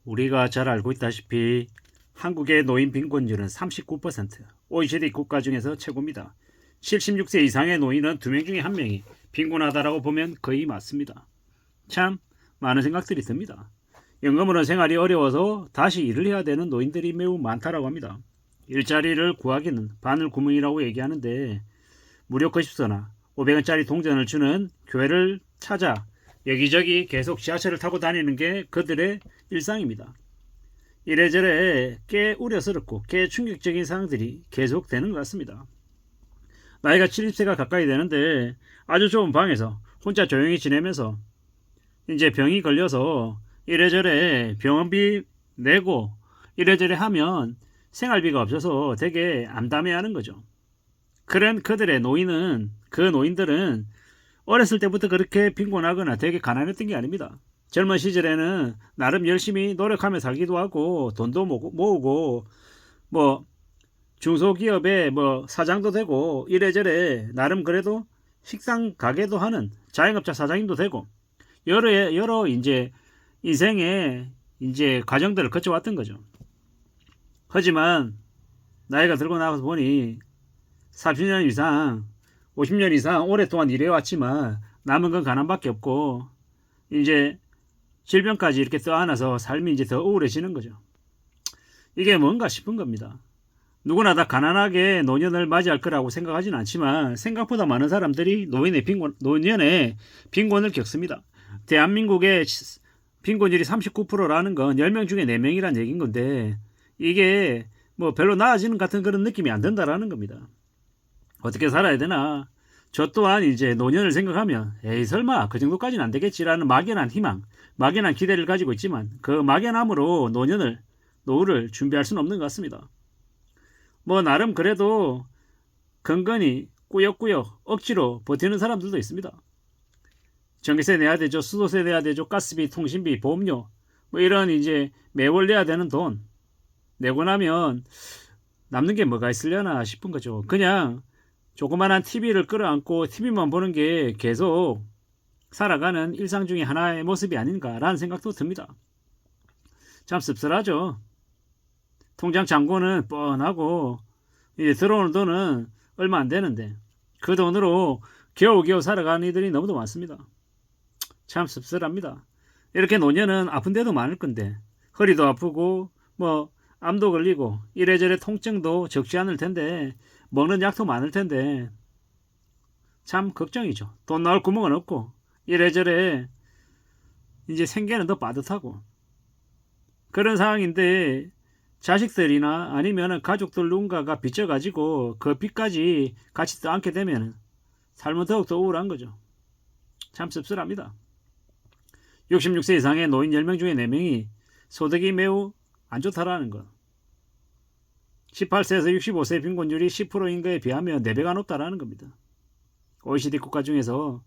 우리가 잘 알고 있다시피 한국의 노인 빈곤율은 39%, OECD 국가 중에서 최고입니다. 76세 이상의 노인은 2명 중에 1명이 빈곤하다라고 보면 거의 맞습니다. 참 많은 생각들이 듭니다. 연금으로 생활이 어려워서 다시 일을 해야 되는 노인들이 매우 많다라고 합니다. 일자리를 구하기는 바늘구멍이라고 얘기하는데 무료 거십서나 500원짜리 동전을 주는 교회를 찾아 여기저기 계속 지하철을 타고 다니는 게 그들의 일상입니다. 이래저래 꽤 우려스럽고 꽤 충격적인 상황들이 계속되는 것 같습니다. 나이가 70세가 가까이 되는데 아주 좁은 방에서 혼자 조용히 지내면서 이제 병이 걸려서 이래저래 병원비 내고 이래저래 하면 생활비가 없어서 되게 암담해하는 거죠. 그런 그들의 노인들은 어렸을 때부터 그렇게 빈곤하거나 되게 가난했던 게 아닙니다. 젊은 시절에는 나름 열심히 노력하며 살기도 하고 돈도 모으고 뭐 중소기업의 뭐 사장도 되고 이래저래 나름 그래도 식당 가게도 하는 자영업자 사장님도 되고 여러 이제 인생의 이제 과정들을 거쳐왔던 거죠. 하지만 나이가 들고 나가서 보니 30년 이상 50년 이상 오랫동안 일해왔지만 남은 건 가난밖에 없고 이제 질병까지 이렇게 떠안아서 삶이 이제 더 우울해지는 거죠. 이게 뭔가 싶은 겁니다. 누구나 다 가난하게 노년을 맞이할 거라고 생각하지는 않지만 생각보다 많은 사람들이 노년의 빈곤을 겪습니다. 대한민국의 빈곤율이 39%라는 건 10명 중에 4명이란 얘기인 건데 이게 뭐 별로 나아지는 같은 그런 느낌이 안 든다라는 겁니다. 어떻게 살아야 되나? 저 또한 이제 노년을 생각하면 에이 설마 그 정도까지는 안 되겠지라는 막연한 희망, 막연한 기대를 가지고 있지만 그 막연함으로 노후를 준비할 수는 없는 것 같습니다. 뭐 나름 그래도 건건히 꾸역꾸역 억지로 버티는 사람들도 있습니다. 전기세 내야 되죠, 수도세 내야 되죠, 가스비, 통신비, 보험료 뭐 이런 이제 매월 내야 되는 돈 내고 나면 남는 게 뭐가 있으려나 싶은 거죠. 그냥 조그만한 TV를 끌어안고 TV만 보는 게 계속 살아가는 일상 중에 하나의 모습이 아닌가라는 생각도 듭니다. 참 씁쓸하죠. 통장 잔고는 뻔하고 이제 들어오는 돈은 얼마 안 되는데 그 돈으로 겨우겨우 살아가는 이들이 너무도 많습니다. 참 씁쓸합니다. 이렇게 노년은 아픈 데도 많을 건데 허리도 아프고 뭐 암도 걸리고 이래저래 통증도 적지 않을 텐데 먹는 약도 많을 텐데 참 걱정이죠. 돈 나올 구멍은 없고 이래저래 이제 생계는 더 빠듯하고 그런 상황인데 자식들이나 아니면 가족들 누군가가 빚져가지고 그 빚까지 같이 떠안게 되면 삶은 더욱더 우울한 거죠. 참 씁쓸합니다. 66세 이상의 노인 10명 중에 4명이 소득이 매우 안 좋다라는 것. 18세에서 65세 빈곤율이 10%인 거에 비하면 4배가 높다라는 겁니다. OECD 국가 중에서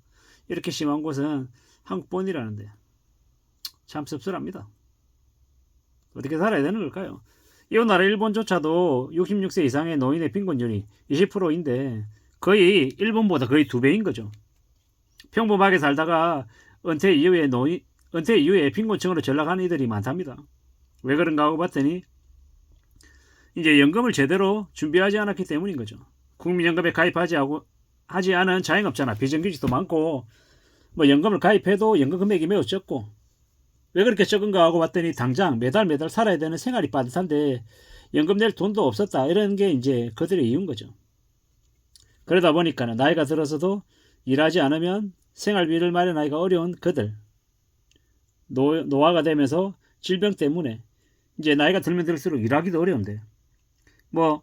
이렇게 심한 곳은 한국뿐이라는데 참 씁쓸합니다. 어떻게 살아야 되는 걸까요? 이웃 나라 일본조차도 66세 이상의 노인의 빈곤율이 20%인데 거의 일본보다 거의 2배인 거죠. 평범하게 살다가 은퇴 이후에 빈곤층으로 전락하는 이들이 많답니다. 왜 그런가 하고 봤더니 이제 연금을 제대로 준비하지 않았기 때문인 거죠. 국민연금에 하지 않은 자영업자나 비정규직도 많고 뭐 연금을 가입해도 연금 금액이 매우 적고 왜 그렇게 적은가 하고 봤더니 당장 매달 살아야 되는 생활이 빠듯한데 연금 낼 돈도 없었다 이런 게 이제 그들의 이유인 거죠. 그러다 보니까 나이가 들어서도 일하지 않으면 생활비를 마련하기가 어려운 그들 노화가 되면서 질병 때문에 이제 나이가 들면 들수록 일하기도 어려운데 뭐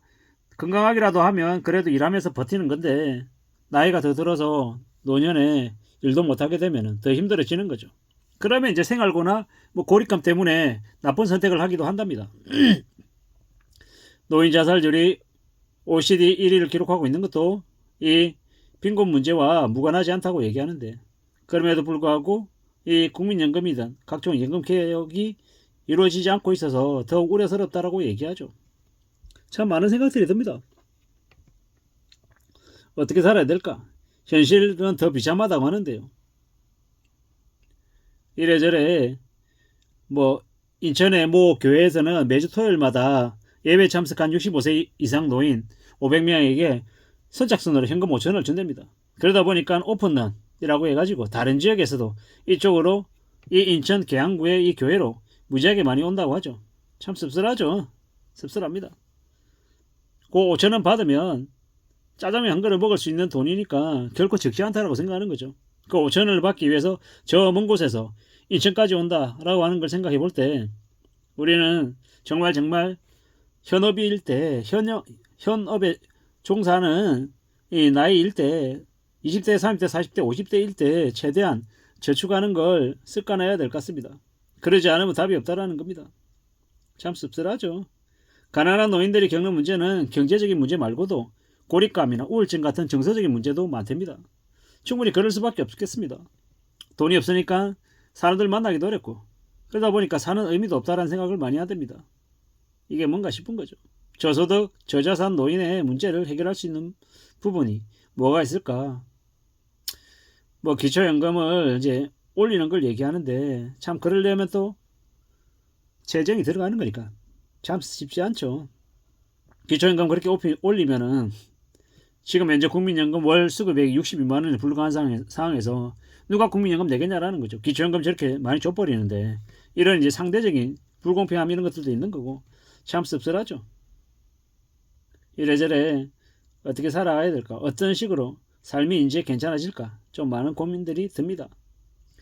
건강하기라도 하면 그래도 일하면서 버티는 건데 나이가 더 들어서 노년에 일도 못하게 되면 더 힘들어지는 거죠. 그러면 이제 생활고나 뭐 고립감 때문에 나쁜 선택을 하기도 한답니다. 노인 자살률이 OECD 1위를 기록하고 있는 것도 이 빈곤 문제와 무관하지 않다고 얘기하는데 그럼에도 불구하고 이 국민연금이든 각종 연금 개혁이 이루어지지 않고 있어서 더욱 우려스럽다라고 얘기하죠. 참 많은 생각들이 듭니다. 어떻게 살아야 될까? 현실은 더 비참하다고 하는데요. 이래저래 뭐 인천의 모 교회에서는 매주 토요일마다 예배 참석한 65세 이상 노인 500명에게 선착순으로 현금 5천원을 준답니다. 그러다 보니까 오픈런이라고 해가지고 다른 지역에서도 이쪽으로 이 인천 계양구의 이 교회로 무지하게 많이 온다고 하죠. 참 씁쓸하죠. 씁쓸합니다. 그 5천원 받으면 짜장면 한 그릇 먹을 수 있는 돈이니까 결코 적지 않다라고 생각하는 거죠. 그 5천원을 받기 위해서 저 먼 곳에서 인천까지 온다라고 하는 걸 생각해 볼 때 우리는 정말 현업일 때 현업에 종사하는 이 나이일 때 20대, 30대, 40대, 50대일 때 최대한 저축하는 걸 습관해야 될 것 같습니다. 그러지 않으면 답이 없다라는 겁니다. 참 씁쓸하죠. 가난한 노인들이 겪는 문제는 경제적인 문제 말고도 고립감이나 우울증 같은 정서적인 문제도 많답니다. 충분히 그럴 수밖에 없겠습니다. 돈이 없으니까 사람들 만나기도 어렵고 그러다 보니까 사는 의미도 없다라는 생각을 많이 하답니다. 이게 뭔가 싶은 거죠. 저소득, 저자산 노인의 문제를 해결할 수 있는 부분이 뭐가 있을까? 뭐 기초연금을 이제 올리는 걸 얘기하는데 참 그러려면 또 재정이 들어가는 거니까 참 쉽지 않죠. 기초연금 그렇게 올리면은 지금 현재 국민연금 월 수급액이 62만 원에 불과한 상황에서 누가 국민연금 내겠냐라는 거죠. 기초연금 저렇게 많이 줘버리는데 이런 이제 상대적인 불공평함 이런 것들도 있는 거고 참 씁쓸하죠. 이래저래 어떻게 살아가야 될까? 어떤 식으로 삶이 이제 괜찮아질까? 좀 많은 고민들이 듭니다.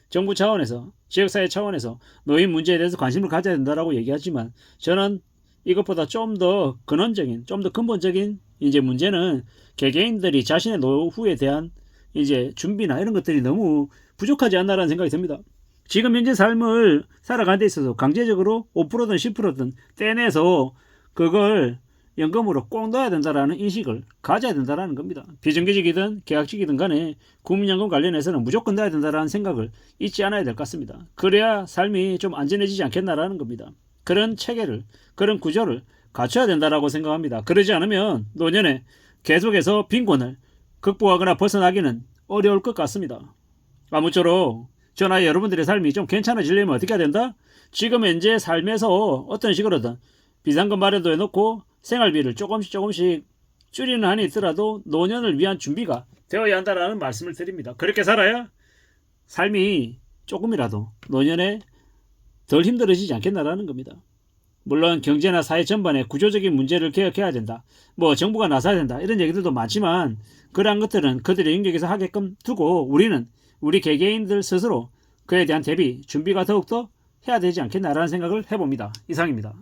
정부 차원에서 지역사회 차원에서 노인 문제에 대해서 관심을 가져야 된다라고 얘기하지만 저는 이것보다 좀 더 근원적인, 좀 더 근본적인 이제 문제는 개개인들이 자신의 노후에 대한 이제 준비나 이런 것들이 너무 부족하지 않나라는 생각이 듭니다. 지금 현재 삶을 살아가는 데 있어서 강제적으로 5%든 10%든 떼내서 그걸 연금으로 꼭 넣어야 된다라는 인식을 가져야 된다라는 겁니다. 비정규직이든 계약직이든 간에 국민연금 관련해서는 무조건 넣어야 된다라는 생각을 잊지 않아야 될 것 같습니다. 그래야 삶이 좀 안전해지지 않겠나라는 겁니다. 그런 체계를, 그런 구조를 갖춰야 된다라고 생각합니다. 그러지 않으면 노년에 계속해서 빈곤을 극복하거나 벗어나기는 어려울 것 같습니다. 아무쪼록 저나 여러분들의 삶이 좀 괜찮아지려면 어떻게 해야 된다? 지금 현재 삶에서 어떤 식으로든 비상금 마련도 해놓고 생활비를 조금씩 줄이는 한이 있더라도 노년을 위한 준비가 되어야 한다는 말씀을 드립니다. 그렇게 살아야 삶이 조금이라도 노년에 덜 힘들어지지 않겠나라는 겁니다. 물론 경제나 사회 전반의 구조적인 문제를 개혁해야 된다. 뭐 정부가 나서야 된다. 이런 얘기들도 많지만 그러한 것들은 그들의 영역에서 하게끔 두고 우리는 우리 개개인들 스스로 그에 대한 대비, 준비가 더욱더 해야 되지 않겠나라는 생각을 해봅니다. 이상입니다.